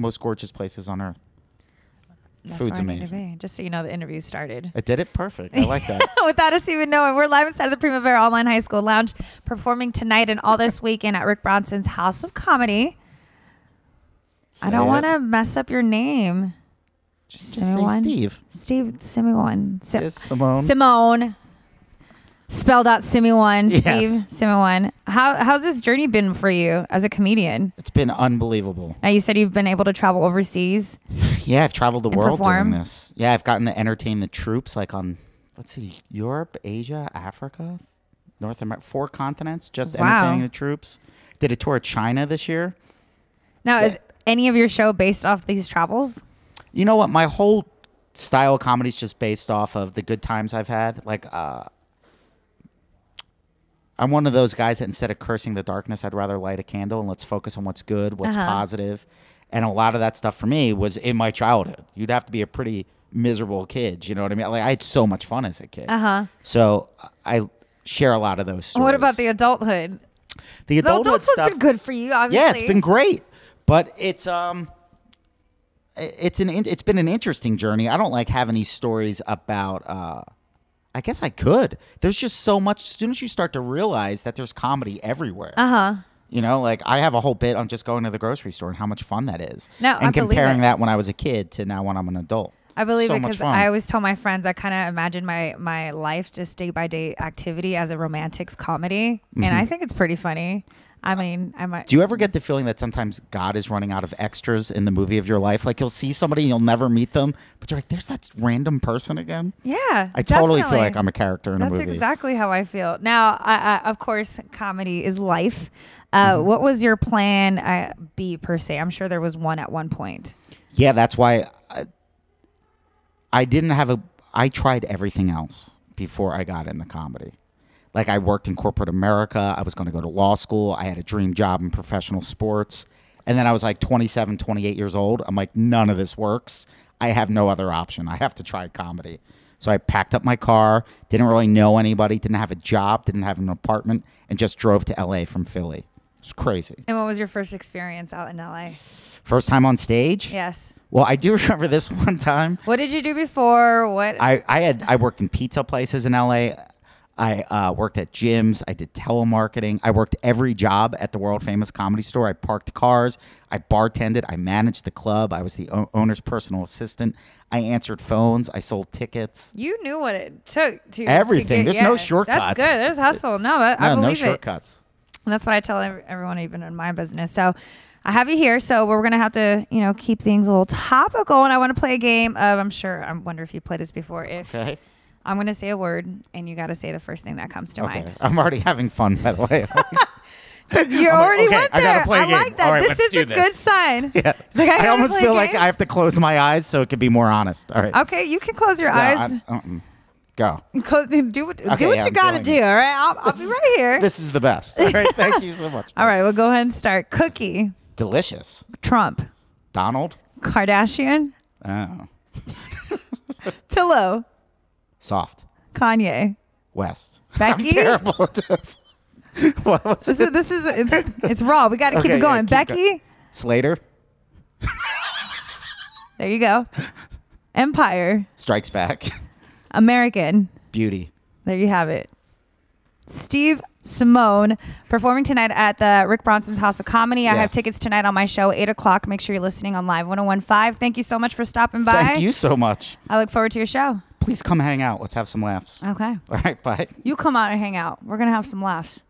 most gorgeous places on earth. That's Food's where I need to amazing. be. Just so you know, the interview started. It did it perfect. I like that. Without us even knowing, we're live inside the Primavera Online High School Lounge, performing tonight and all this weekend at Rick Bronson's House of Comedy. I don't want to mess up your name. Just say Steve. Steve Simeone. Simeone. Simeone. Spelled out Simeone. Yes. Steve Simeone. How's this journey been for you as a comedian? It's been unbelievable. Now, you said you've been able to travel overseas. Yeah, I've traveled the world perform. doing this. Yeah, I've gotten to entertain the troops like on, let's see, Europe, Asia, Africa, North America, 4 continents, just entertaining the troops. Did a tour of China this year. Now, is any of your show based off these travels? You know what? My whole style of comedy is just based off of the good times I've had. Like, I'm one of those guys that instead of cursing the darkness, I'd rather light a candle and let's focus on what's good, what's positive. And a lot of that stuff for me was in my childhood. You'd have to be a pretty miserable kid. You know what I mean? Like, I had so much fun as a kid. So I share a lot of those stories. What about the adulthood? The adulthood stuff has been good for you, obviously. Yeah, it's been great. But it's been an interesting journey. I don't like having these stories about I guess I could. There's just so much. As soon as you start to realize that there's comedy everywhere. You know, like I have a whole bit on just going to the grocery store and how much fun that is. No, and comparing that when I was a kid to now when I'm an adult. I believe it because I always tell my friends I kind of imagine my life just day by day activity as a romantic comedy, and I think it's pretty funny. I mean, I might. Do you ever get the feeling that sometimes God is running out of extras in the movie of your life? Like you'll see somebody and you'll never meet them, but you're like, there's that random person again. Yeah, I totally feel like I'm a character in a movie. That's exactly how I feel. Now, of course, comedy is life. What was your plan B per se? I'm sure there was one at one point. Yeah, that's why I didn't have I tried everything else before I got into comedy. Like I worked in corporate America. I was going to go to law school. I had a dream job in professional sports. And then I was like 27, 28 years old. I'm like, none of this works. I have no other option. I have to try comedy. So I packed up my car, didn't really know anybody, didn't have a job, didn't have an apartment, and just drove to LA from Philly. It's crazy. And what was your first experience out in LA? First time on stage? Yes. Well, I do remember this one time. What did you do before? What? I worked in pizza places in LA. I worked at gyms. I did telemarketing. I worked every job at the world famous Comedy Store. I parked cars. I bartended. I managed the club. I was the owner's personal assistant. I answered phones. I sold tickets. You knew what it took to everything. There's no shortcuts. That's good. There's hustle. I believe no shortcuts. And that's what I tell everyone, even in my business. So I have you here. So we're gonna have to, keep things a little topical. And I want to play a game of. I wonder if you played this before. Okay. I'm going to say a word, and you got to say the first thing that comes to mind. I'm already having fun, by the way. You already went there. I gotta play a game. Like that. Right, this is a good sign. Yeah. Like, I almost feel like I have to close my eyes so it can be more honest. All right. Okay, you can close your eyes. Go. Do what you got to do, all right? I'll be right here. This is the best. All right, thank you so much. All right, we'll go ahead and start. Cookie. Delicious. Trump. Donald. Kardashian. Oh. Pillow. Soft. Kanye. West. Becky. I'm terrible at this. It's raw. We got to keep it going. Becky. Slater. There you go. Empire. Strikes Back. American. Beauty. There you have it. Steve Simeone performing tonight at the Rick Bronson's House of Comedy. Yes. I have tickets tonight on my show, 8 o'clock. Make sure you're listening on Live 101.5. Thank you so much for stopping by. Thank you so much. I look forward to your show. Please come hang out. Let's have some laughs. Okay. All right, bye. You come out and hang out. We're going to have some laughs.